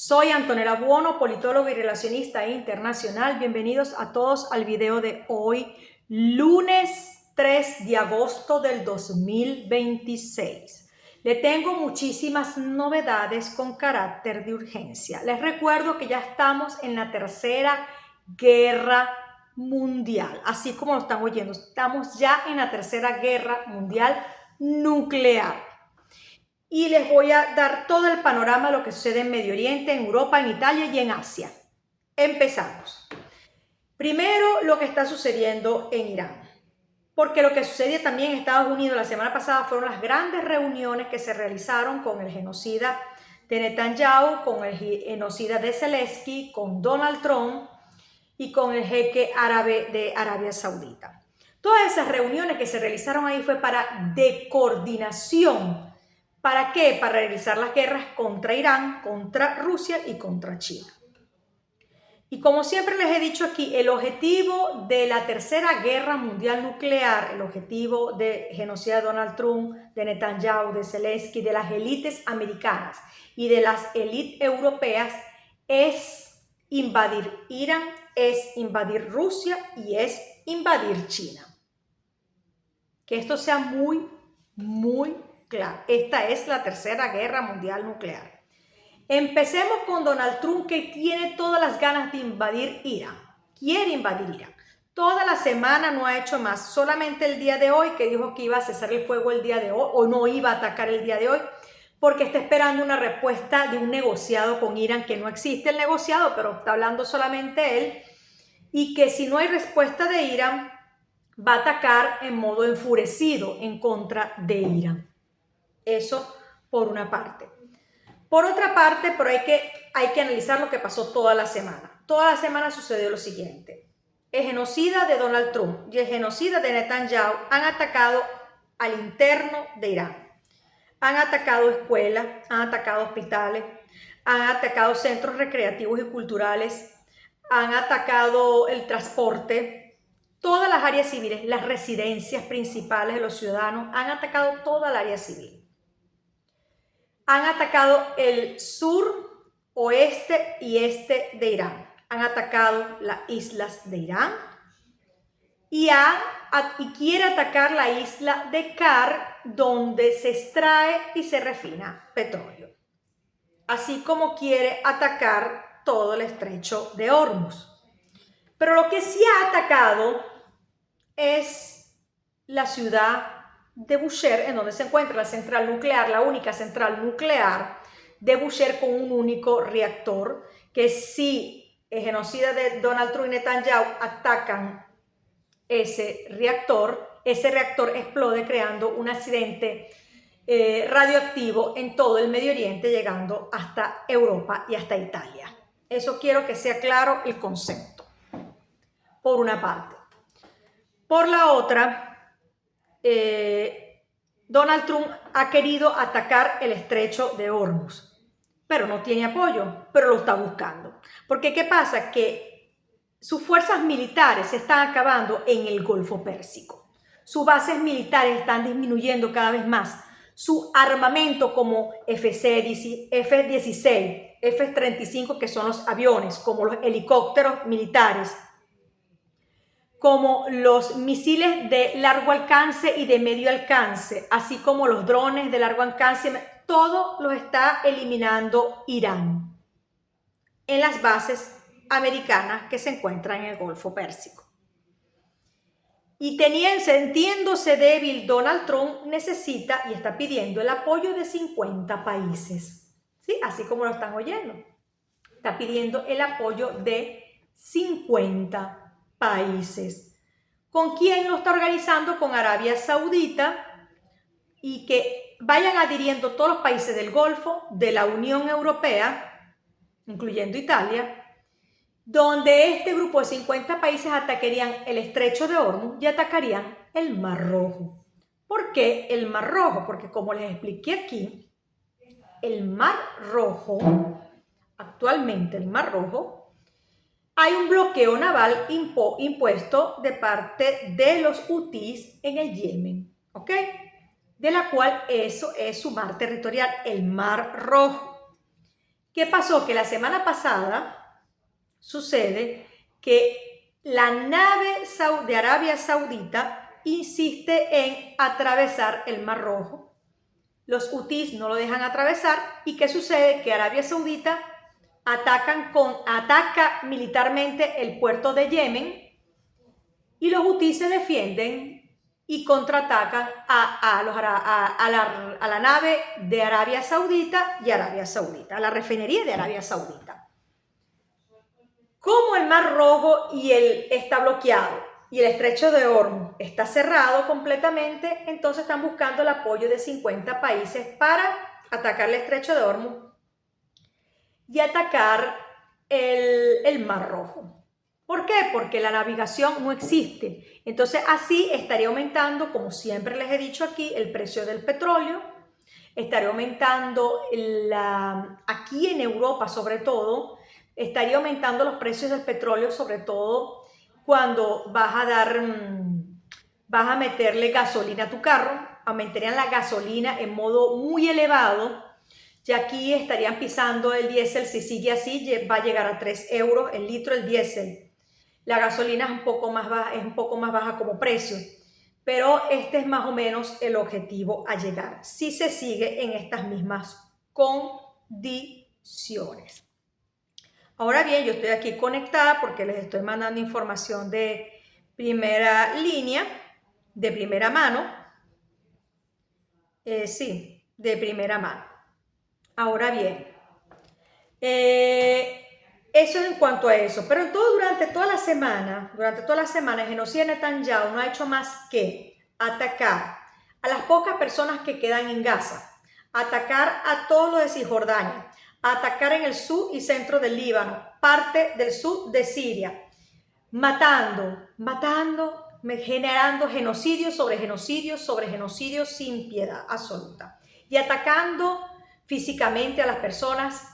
Soy Antonella Buono, politóloga y relacionista internacional. Bienvenidos a todos al video de hoy, lunes 3 de agosto del 2026. Le tengo muchísimas novedades con carácter de urgencia. Les recuerdo que ya estamos en la tercera guerra mundial, así como lo están oyendo. Estamos ya en la tercera guerra mundial nuclear. Y les voy a dar todo el panorama de lo que sucede en Medio Oriente, en Europa, en Italia y en Asia. Empezamos. Primero, lo que está sucediendo en Irán. Porque lo que sucedió también en Estados Unidos la semana pasada fueron las grandes reuniones que se realizaron con el genocida de Netanyahu, con el genocida de Zelensky, con Donald Trump y con el jeque árabe de Arabia Saudita. Todas esas reuniones que se realizaron ahí fue de coordinación. ¿Para qué? Para realizar las guerras contra Irán, contra Rusia y contra China. Y como siempre les he dicho aquí, el objetivo de la tercera guerra mundial nuclear, el objetivo de genocida de Donald Trump, de Netanyahu, de Zelensky, de las élites americanas y de las élites europeas es invadir Irán, es invadir Rusia y es invadir China. Que esto sea muy claro. Esta es la tercera guerra mundial nuclear. Empecemos con Donald Trump, que tiene todas las ganas de invadir Irán. Quiere invadir Irán. Toda la semana no ha hecho más. Solamente el día de hoy, que dijo que iba a cesar el fuego el día de hoy, o no iba a atacar el día de hoy, porque está esperando una respuesta de un negociado con Irán, que no existe el negociado, pero está hablando solamente él, y que si no hay respuesta de Irán, va a atacar en modo enfurecido en contra de Irán. Eso por una parte. Por otra parte, pero hay que analizar lo que pasó toda la semana. Toda la semana sucedió lo siguiente. El genocida de Donald Trump y el genocida de Netanyahu han atacado al interno de Irán. Han atacado escuelas, han atacado hospitales, han atacado centros recreativos y culturales, han atacado el transporte, todas las áreas civiles, las residencias principales de los ciudadanos, han atacado toda el área civil. Han atacado el sur, oeste y este de Irán. Han atacado las islas de Irán y quiere atacar la isla de Kar, donde se extrae y se refina petróleo. Así como quiere atacar todo el estrecho de Hormuz. Pero lo que sí ha atacado es la ciudad de Bushehr, en donde se encuentra la central nuclear, la única central nuclear de Bushehr con un único reactor, que si el genocida de Donald Trump y Netanyahu atacan ese reactor explode creando un accidente radioactivo en todo el Medio Oriente, llegando hasta Europa y hasta Italia. Eso quiero que sea claro el concepto, por una parte. Por la otra, Donald Trump ha querido atacar el estrecho de Hormuz, pero no tiene apoyo, pero lo está buscando. Porque ¿qué pasa? Que sus fuerzas militares se están acabando en el Golfo Pérsico. Sus bases militares están disminuyendo cada vez más. Su armamento como F-16, F-35, que son los aviones, como los helicópteros militares, como los misiles de largo alcance y de medio alcance, así como los drones de largo alcance, todo lo está eliminando Irán en las bases americanas que se encuentran en el Golfo Pérsico. Y sintiéndose débil, Donald Trump necesita y está pidiendo el apoyo de 50 países, ¿sí? Así como lo están oyendo. Está pidiendo el apoyo de 50 países. ¿Con quién lo está organizando? Con Arabia Saudita, y que vayan adhiriendo todos los países del Golfo, de la Unión Europea, incluyendo Italia, donde este grupo de 50 países atacarían el estrecho de Hormuz y atacarían el Mar Rojo. ¿Por qué el Mar Rojo? Porque como les expliqué aquí, el Mar Rojo, actualmente el Mar Rojo, hay un bloqueo naval impuesto de parte de los hutíes en el Yemen, ¿ok? De la cual eso es su mar territorial, el Mar Rojo. ¿Qué pasó? Que la semana pasada sucede que la nave de Arabia Saudita insiste en atravesar el Mar Rojo. Los hutíes no lo dejan atravesar. ¿Y qué sucede? Que Arabia Saudita ataca militarmente el puerto de Yemen y los hutíes se defienden y contraatacan a la nave de Arabia Saudita y Arabia Saudita, a la refinería de Arabia Saudita. Como el Mar Rojo está bloqueado y el estrecho de Hormuz está cerrado completamente, entonces están buscando el apoyo de 50 países para atacar el estrecho de Hormuz y atacar el Mar Rojo. ¿Por qué? Porque la navegación no existe. Entonces así estaría aumentando, como siempre les he dicho aquí, el precio del petróleo, estaría aumentando aquí en Europa sobre todo, estaría aumentando los precios del petróleo sobre todo cuando vas a meterle gasolina a tu carro, aumentarían la gasolina en modo muy elevado. Y aquí estarían pisando el diésel, si sigue así, va a llegar a 3 euros el litro el diésel. La gasolina es un poco más baja como precio, pero este es más o menos el objetivo a llegar, si se sigue en estas mismas condiciones. Ahora bien, yo estoy aquí conectada porque les estoy mandando información de primera línea, de primera mano. Sí, de primera mano. Ahora bien, eso es en cuanto a eso, pero durante toda la semana, el genocida de Netanyahu no ha hecho más que atacar a las pocas personas que quedan en Gaza, atacar a todos los de Cisjordania, atacar en el sur y centro del Líbano, parte del sur de Siria, matando, generando genocidio sobre genocidio sin piedad absoluta y atacando físicamente a las personas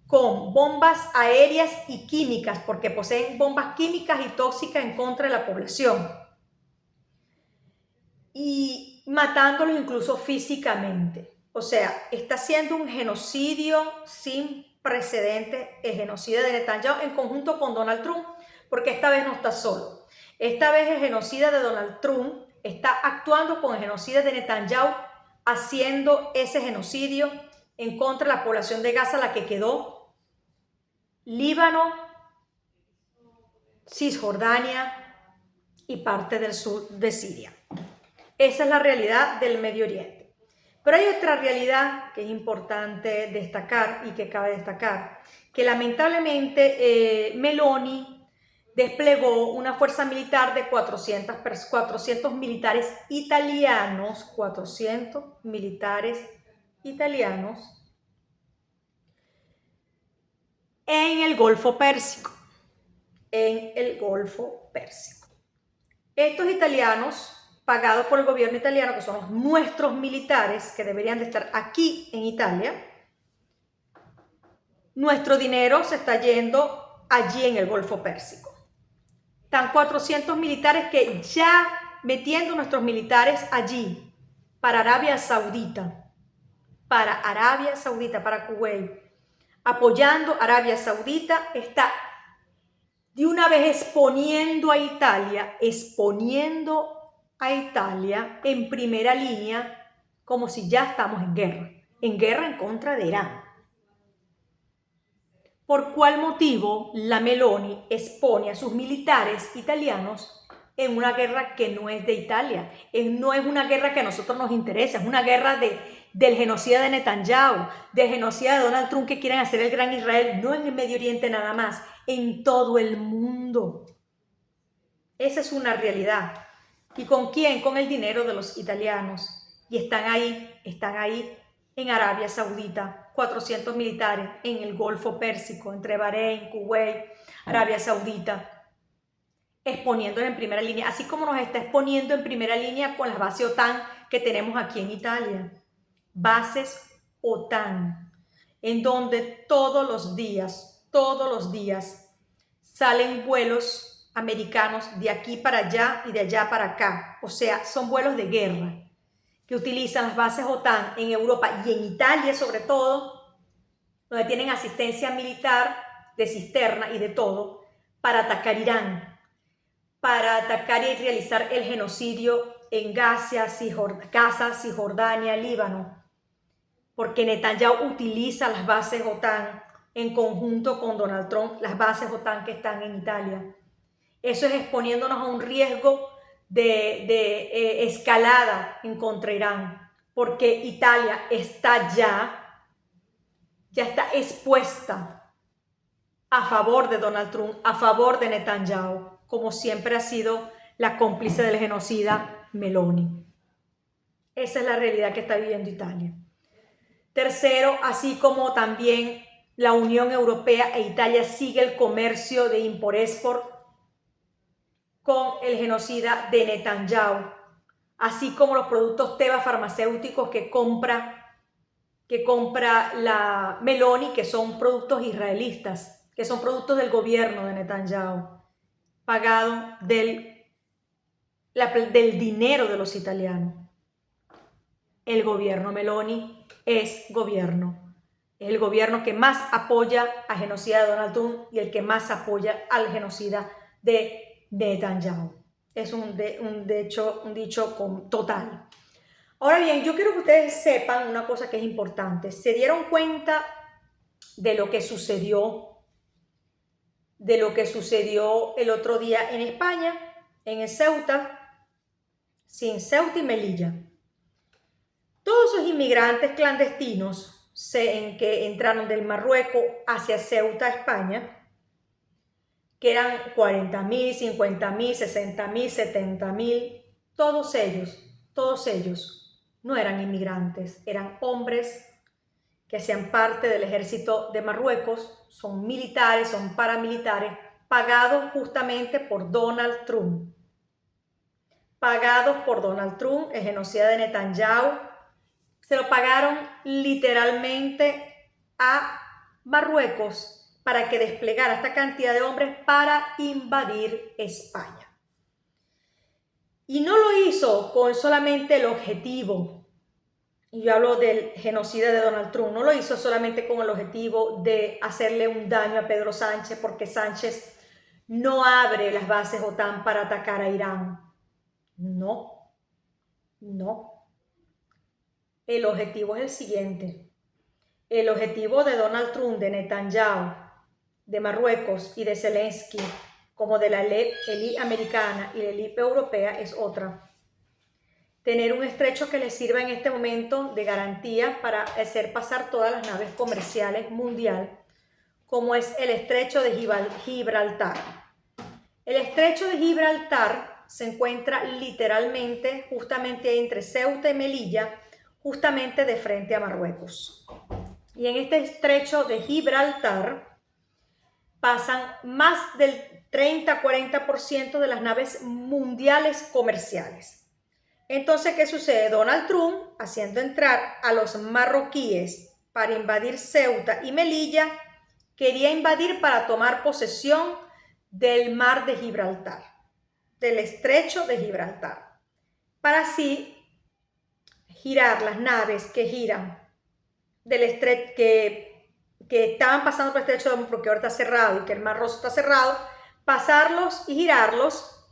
con bombas aéreas y químicas, porque poseen bombas químicas y tóxicas en contra de la población. Y matándolos incluso físicamente. O sea, está haciendo un genocidio sin precedentes, el genocida de Netanyahu en conjunto con Donald Trump, porque esta vez no está solo. Esta vez el genocida de Donald Trump está actuando con el genocida de Netanyahu, haciendo ese genocidio en contra de la población de Gaza, la que quedó Líbano, Cisjordania y parte del sur de Siria. Esa es la realidad del Medio Oriente. Pero hay otra realidad que es importante destacar y que cabe destacar, que lamentablemente Meloni desplegó una fuerza militar de 400 militares italianos, 400 militares italianos en el Golfo Pérsico. Estos italianos, pagados por el gobierno italiano, que son nuestros militares, que deberían de estar aquí en Italia, nuestro dinero se está yendo allí en el Golfo Pérsico. Están 400 militares que ya metiendo nuestros militares allí, para Arabia Saudita, para Kuwait, apoyando a Arabia Saudita, está de una vez exponiendo a Italia en primera línea, como si ya estamos en guerra en contra de Irán. ¿Por cuál motivo la Meloni expone a sus militares italianos en una guerra que no es de Italia? No es una guerra que a nosotros nos interesa, es una guerra del genocida de Netanyahu, del genocida de Donald Trump, que quieren hacer el gran Israel, no en el Medio Oriente nada más, en todo el mundo. Esa es una realidad. ¿Y con quién? Con el dinero de los italianos. Y están ahí en Arabia Saudita, 400 militares en el Golfo Pérsico, entre Bahrein, Kuwait, Arabia Saudita, exponiéndonos en primera línea, así como nos está exponiendo en primera línea con las bases OTAN que tenemos aquí en Italia. Bases OTAN, en donde todos los días salen vuelos americanos de aquí para allá y de allá para acá. O sea, son vuelos de guerra que utilizan las bases OTAN en Europa y en Italia sobre todo donde tienen asistencia militar de cisterna y de todo, para atacar Irán, para atacar y realizar el genocidio en Gaza, Cisjordania, Líbano, porque Netanyahu utiliza las bases OTAN en conjunto con Donald Trump, las bases OTAN que están en Italia. Eso es exponiéndonos a un riesgo de escalada en contra Irán, porque Italia está ya está expuesta a favor de Donald Trump, a favor de Netanyahu, como siempre ha sido la cómplice del genocida Meloni. Esa es la realidad que está viviendo Italia. Tercero, así como también la Unión Europea e Italia sigue el comercio de import-export con el genocida de Netanyahu, así como los productos Teva farmacéuticos que compra la Meloni, que son productos israelitas, que son productos del gobierno de Netanyahu, pagado del dinero de los italianos. El gobierno Meloni es el gobierno que más apoya al genocida de Donald Trump y el que más apoya al genocida de Netanyahu. Es un dicho total. Ahora bien, yo quiero que ustedes sepan una cosa que es importante. ¿Se dieron cuenta de lo que sucedió el otro día en España, en el Ceuta, sin Ceuta y Melilla? Todos esos inmigrantes clandestinos que entraron del Marruecos hacia Ceuta, España, que eran 40.000, 50.000, 60.000, 70.000, todos ellos no eran inmigrantes, eran hombres que hacían parte del ejército de Marruecos, son militares, son paramilitares, pagados justamente por Donald Trump. Pagados por Donald Trump, el genocida de Netanyahu, se lo pagaron literalmente a Marruecos para que desplegara esta cantidad de hombres para invadir España. Y no lo hizo con solamente el objetivo, y yo hablo del genocida de Donald Trump, no lo hizo solamente con el objetivo de hacerle un daño a Pedro Sánchez, porque Sánchez no abre las bases OTAN para atacar a Irán. No. El objetivo es el siguiente. El objetivo de Donald Trump, de Netanyahu, de Marruecos y de Zelensky, como de la élite americana y la élite europea, es otra. Tener un estrecho que les sirva en este momento de garantía para hacer pasar todas las naves comerciales mundial, como es el estrecho de Gibraltar. El estrecho de Gibraltar se encuentra literalmente justamente entre Ceuta y Melilla, justamente de frente a Marruecos. Y en este estrecho de Gibraltar pasan más del 30-40% de las naves mundiales comerciales. Entonces, ¿qué sucede? Donald Trump, haciendo entrar a los marroquíes para invadir Ceuta y Melilla, quería invadir para tomar posesión del mar de Gibraltar, del estrecho de Gibraltar, para así girar las naves que giran del estrecho, que estaban pasando por el estrecho porque ahora está cerrado y que el mar Rojo está cerrado, pasarlos y girarlos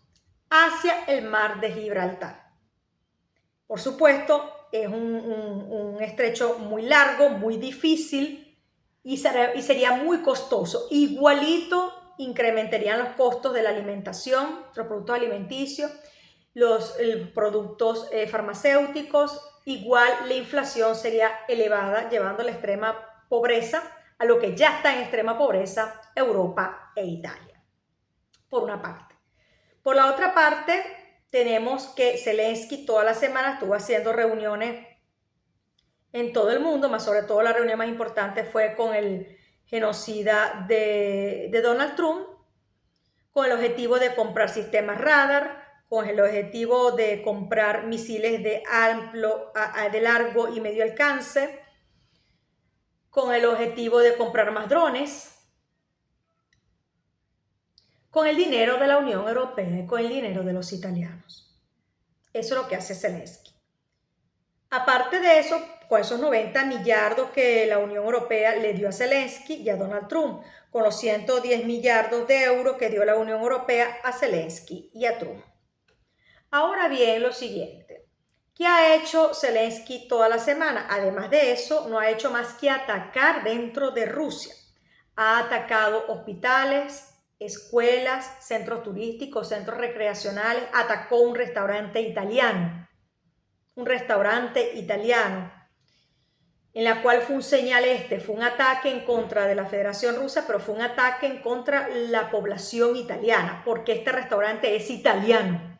hacia el mar de Gibraltar. Por supuesto, es un estrecho muy largo, muy difícil y sería muy costoso. Igualito incrementarían los costos de la alimentación, los productos alimenticios, los productos farmacéuticos. Igual la inflación sería elevada, llevando a la extrema pobreza, a lo que ya está en extrema pobreza Europa e Italia, por una parte. Por la otra parte, tenemos que Zelensky toda la semana estuvo haciendo reuniones en todo el mundo, más sobre todo la reunión más importante fue con el genocida de Donald Trump, con el objetivo de comprar sistemas radar, con el objetivo de comprar misiles de largo y medio alcance, con el objetivo de comprar más drones, con el dinero de la Unión Europea y con el dinero de los italianos. Eso es lo que hace Zelensky. Aparte de eso, con esos 90 millardos que la Unión Europea le dio a Zelensky y a Donald Trump, con los 110 millardos de euros que dio la Unión Europea a Zelensky y a Trump. Ahora bien, lo siguiente. ¿Qué ha hecho Zelensky toda la semana? Además de eso, no ha hecho más que atacar dentro de Rusia. Ha atacado hospitales, escuelas, centros turísticos, centros recreacionales, atacó un restaurante italiano. En la cual fue un señal fue un ataque en contra de la Federación Rusa, pero fue un ataque en contra de la población italiana, porque este restaurante es italiano.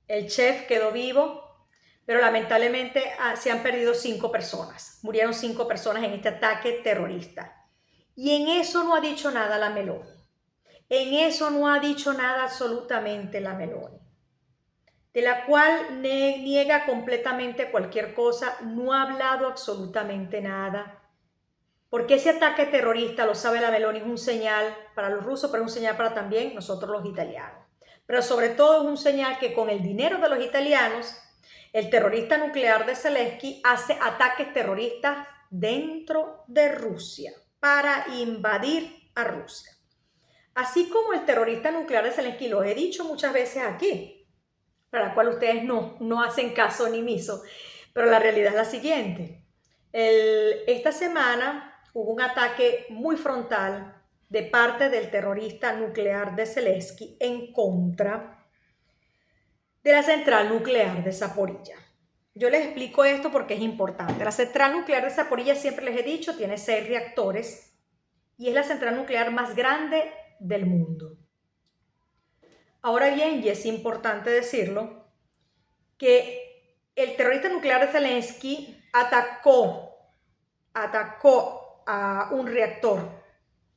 El chef quedó vivo, pero lamentablemente se han perdido 5 personas. Murieron 5 personas en este ataque terrorista. Y en eso no ha dicho nada la Meloni. En eso no ha dicho nada absolutamente la Meloni, de la cual niega completamente cualquier cosa, no ha hablado absolutamente nada. Porque ese ataque terrorista, lo sabe la Meloni, es un señal para los rusos, pero es un señal para también nosotros los italianos. Pero sobre todo es un señal que con el dinero de los italianos, el terrorista nuclear de Zelensky hace ataques terroristas dentro de Rusia para invadir a Rusia. Así como el terrorista nuclear de Zelensky, lo he dicho muchas veces aquí, para la cual ustedes no hacen caso ni miso, pero la realidad es la siguiente. Esta semana hubo un ataque muy frontal de parte del terrorista nuclear de Zelensky en contra de la central nuclear de Zaporilla. Yo les explico esto porque es importante. La central nuclear de Zaporilla, siempre les he dicho, tiene 6 reactores y es la central nuclear más grande del mundo. Ahora bien, y es importante decirlo, que el terrorista nuclear de Zelensky atacó a un reactor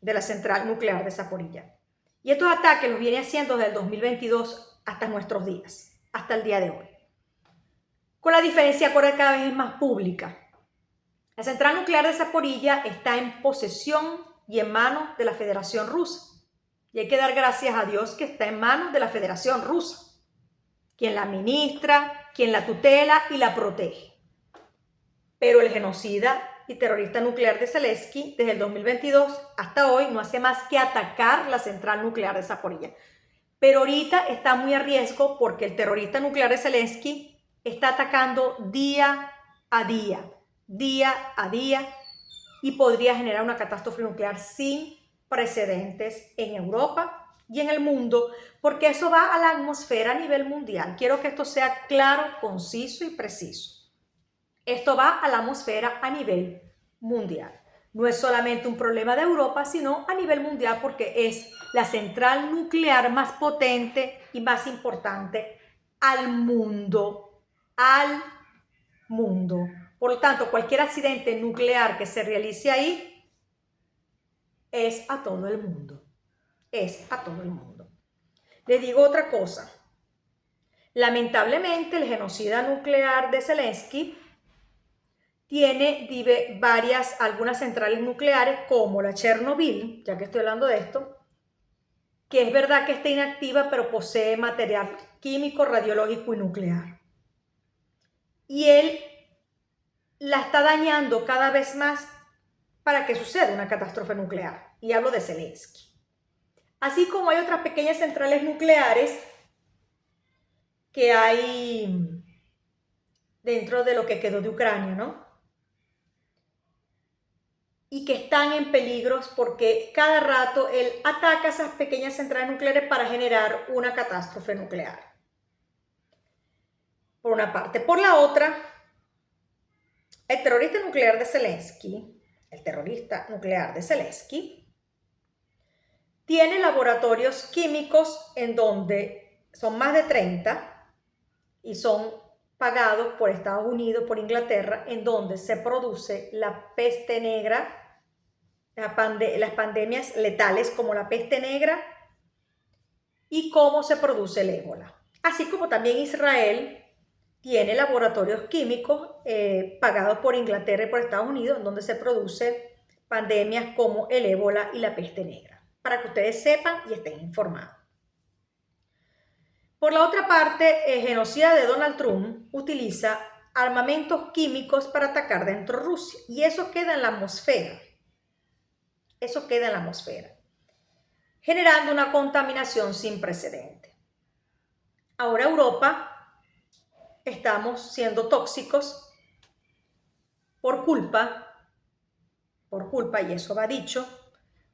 de la central nuclear de Zaporilla. Y estos ataques los viene haciendo desde el 2022 hasta nuestros días, hasta el día de hoy. Con la diferencia que ahora cada vez es más pública. La central nuclear de Zaporilla está en posesión y en manos de la Federación Rusa. Y hay que dar gracias a Dios que está en manos de la Federación Rusa, quien la administra, quien la tutela y la protege. Pero el genocida y terrorista nuclear de Zelensky, desde el 2022 hasta hoy, no hace más que atacar la central nuclear de Zaporilla. Pero ahorita está muy a riesgo porque el terrorista nuclear de Zelensky está atacando día a día, y podría generar una catástrofe nuclear sin precedentes en Europa y en el mundo, porque eso va a la atmósfera a nivel mundial. Quiero que esto sea claro, conciso y preciso. Esto va a la atmósfera a nivel mundial. No es solamente un problema de Europa, sino a nivel mundial porque es la central nuclear más potente y más importante al mundo. Por lo tanto, cualquier accidente nuclear que se realice ahí es a todo el mundo. Les digo otra cosa. Lamentablemente, el genocida nuclear de Zelensky tiene algunas centrales nucleares como la Chernobyl, ya que estoy hablando de esto, que es verdad que está inactiva, pero posee material químico, radiológico y nuclear. Y él la está dañando cada vez más para que suceda una catástrofe nuclear. Y hablo de Zelensky. Así como hay otras pequeñas centrales nucleares que hay dentro de lo que quedó de Ucrania, ¿no? Y que están en peligros porque cada rato él ataca esas pequeñas centrales nucleares para generar una catástrofe nuclear. Por una parte. Por la otra, el terrorista nuclear de Zelensky, tiene laboratorios químicos en donde son más de 30 y son pagados por Estados Unidos, por Inglaterra, en donde se produce la peste negra, las pandemias letales como la peste negra y cómo se produce el ébola. Así como también Israel tiene laboratorios químicos pagados por Inglaterra y por Estados Unidos, en donde se produce pandemias como el ébola y la peste negra, para que ustedes sepan y estén informados. Por la otra parte, el genocida de Donald Trump utiliza armamentos químicos para atacar dentro de Rusia. Y eso queda en la atmósfera. Eso queda en la atmósfera, generando una contaminación sin precedente. Ahora Europa estamos siendo tóxicos por culpa, y eso va dicho,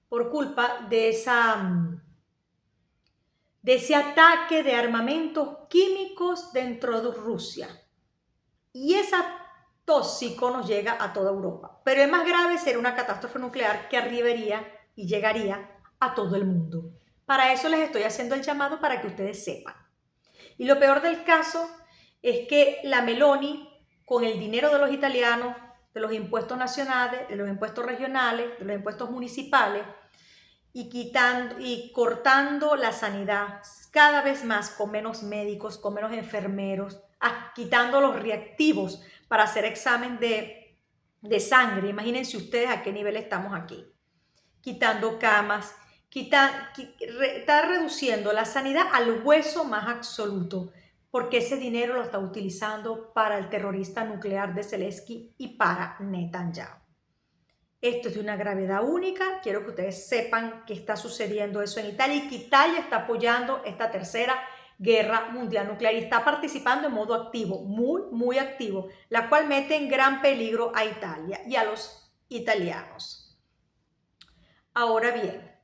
por culpa de ese ataque de armamentos químicos dentro de Rusia. Y ese tóxico nos llega a toda Europa. Pero el más grave sería una catástrofe nuclear que arribaría y llegaría a todo el mundo. Para eso les estoy haciendo el llamado para que ustedes sepan. Y lo peor del caso es que la Meloni, con el dinero de los italianos, de los impuestos nacionales, de los impuestos regionales, de los impuestos municipales, y cortando la sanidad cada vez más, con menos médicos, con menos enfermeros, quitando los reactivos para hacer examen de sangre. Imagínense ustedes a qué nivel estamos aquí. Quitando camas, está reduciendo la sanidad al hueso más absoluto, porque ese dinero lo está utilizando para el terrorista nuclear de Zelensky y para Netanyahu. Esto es de una gravedad única. Quiero que ustedes sepan que está sucediendo eso en Italia y que Italia está apoyando esta tercera guerra mundial nuclear y está participando en modo activo, muy activo, la cual mete en gran peligro a Italia y a los italianos. Ahora bien,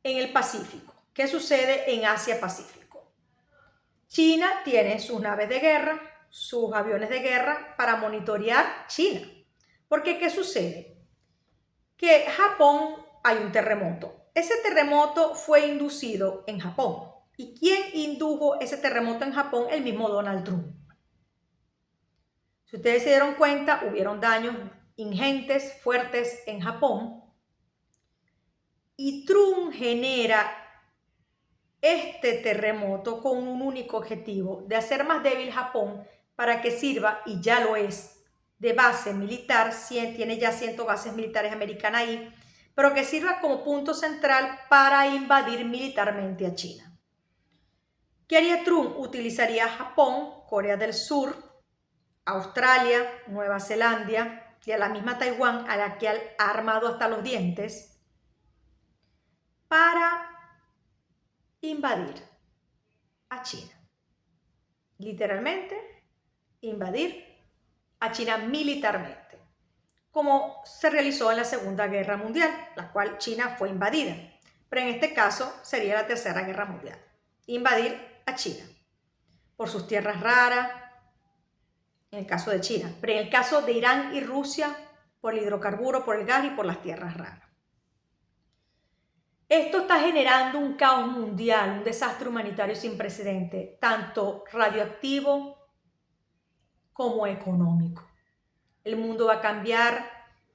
en el Pacífico, ¿qué sucede en Asia-Pacífico? China tiene sus naves de guerra, sus aviones de guerra para monitorear China. Porque, ¿qué sucede? Que en Japón hay un terremoto. Ese terremoto fue inducido en Japón. ¿Y quién indujo ese terremoto en Japón? El mismo Donald Trump. Si ustedes se dieron cuenta, hubieron daños ingentes, fuertes en Japón. Y Trump genera este terremoto con un único objetivo, de hacer más débil Japón para que sirva, y ya lo es, de base militar. Tiene ya 100 bases militares americanas ahí, pero que sirva como punto central para invadir militarmente a China. ¿Qué haría Trump? Utilizaría Japón, Corea del Sur, Australia, Nueva Zelanda y a la misma Taiwán, a la que ha armado hasta los dientes, para invadir a China. Literalmente, invadir a China militarmente, como se realizó en la Segunda Guerra Mundial, la cual China fue invadida. Pero en este caso sería la Tercera Guerra Mundial. Invadir a China por sus tierras raras, en el caso de China. Pero en el caso de Irán y Rusia, por el hidrocarburo, por el gas y por las tierras raras. Esto está generando un caos mundial, un desastre humanitario sin precedente, tanto radioactivo como económico. El mundo va a cambiar,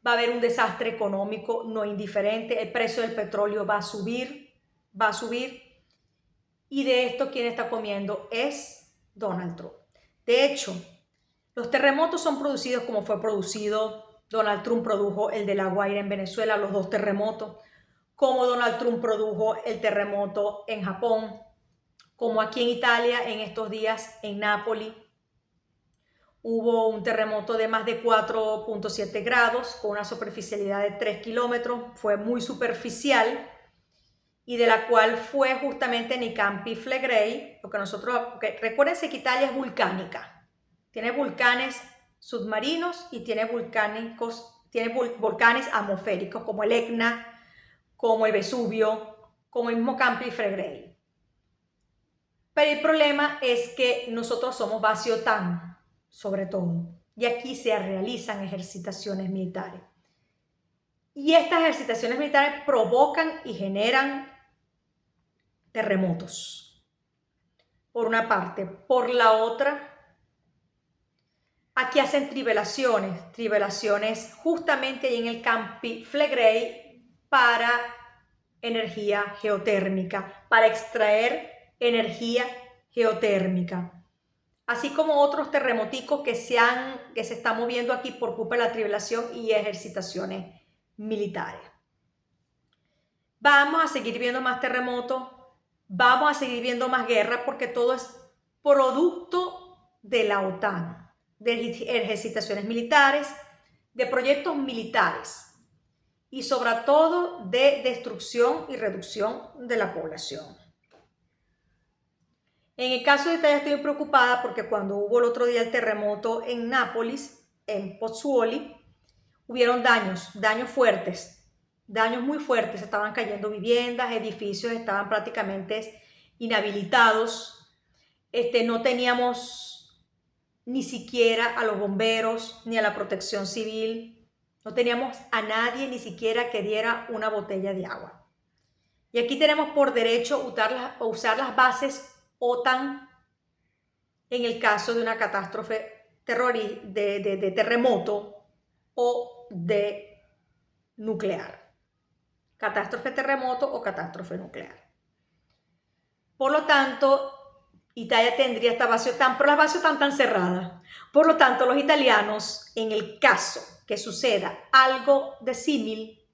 va a haber un desastre económico no indiferente, el precio del petróleo va a subir, y de esto quien está comiendo es Donald Trump. De hecho, los terremotos son producidos como fue producido. Donald Trump produjo el de La Guaira en Venezuela, los dos terremotos, como Donald Trump produjo el terremoto en Japón, como aquí en Italia en estos días en Nápoles. Hubo un terremoto de más de 4.7 grados con una superficialidad de 3 kilómetros. Fue muy superficial y de la cual fue justamente en Campi Flegrei, porque recuérdense que Italia es volcánica. Tiene volcanes submarinos y tiene volcanes atmosféricos como el Etna, como el Vesubio, como el mismo Campi Flegrei. Pero el problema es que nosotros somos base OTAN, sobre todo, y aquí se realizan ejercitaciones militares. Y estas ejercitaciones militares provocan y generan terremotos, por una parte. Por la otra, aquí hacen tribelaciones justamente ahí en el Campi Flegrei para energía geotérmica, para extraer energía geotérmica. Así como otros terremoticos que se están moviendo aquí por culpa de la tribulación y ejercitaciones militares. Vamos a seguir viendo más terremotos, vamos a seguir viendo más guerras, porque todo es producto de la OTAN. de ejercitaciones militares, de proyectos militares y sobre todo de destrucción y reducción de la población. En el caso de Italia estoy preocupada porque cuando hubo el otro día el terremoto en Nápoles, en Pozzuoli, hubieron daños fuertes, daños muy fuertes, estaban cayendo viviendas, edificios estaban prácticamente inhabilitados, no teníamos ni siquiera a los bomberos ni a la protección civil, no teníamos a nadie ni siquiera que diera una botella de agua. Y aquí tenemos por derecho usar las bases OTAN en el caso de una catástrofe de terremoto o de nuclear. Catástrofe terremoto o catástrofe nuclear. Por lo tanto, Italia tendría esta base OTAN, pero las bases OTAN están cerradas. Por lo tanto, los italianos, en el caso que suceda algo de símil,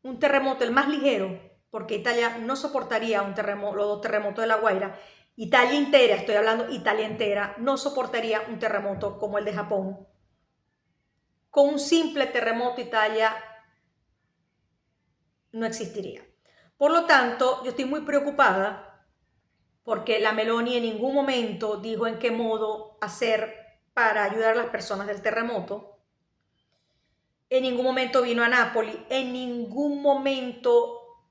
un terremoto el más ligero, porque Italia no soportaría un terremoto, los dos terremotos de La Guaira, Italia entera, estoy hablando Italia entera, no soportaría un terremoto como el de Japón. Con un simple terremoto Italia no existiría. Por lo tanto, yo estoy muy preocupada porque la Meloni en ningún momento dijo en qué modo hacer para ayudar a las personas del terremoto. En ningún momento vino a Nápoles, en ningún momento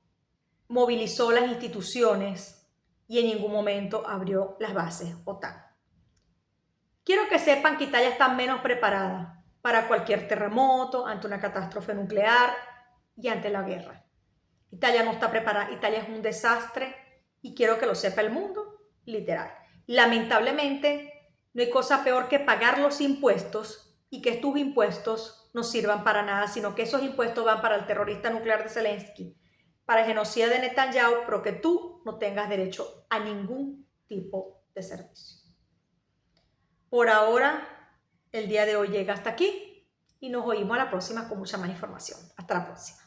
movilizó las instituciones y en ningún momento abrió las bases OTAN. Quiero que sepan que Italia está menos preparada para cualquier terremoto, ante una catástrofe nuclear y ante la guerra. Italia no está preparada, Italia es un desastre y quiero que lo sepa el mundo, literal. Lamentablemente, no hay cosa peor que pagar los impuestos y que tus impuestos no sirvan para nada, sino que esos impuestos van para el terrorista nuclear de Zelensky, para el genocida de Netanyahu, pero que tú no tengas derecho a ningún tipo de servicio. Por ahora, el día de hoy llega hasta aquí y nos oímos a la próxima con mucha más información. Hasta la próxima.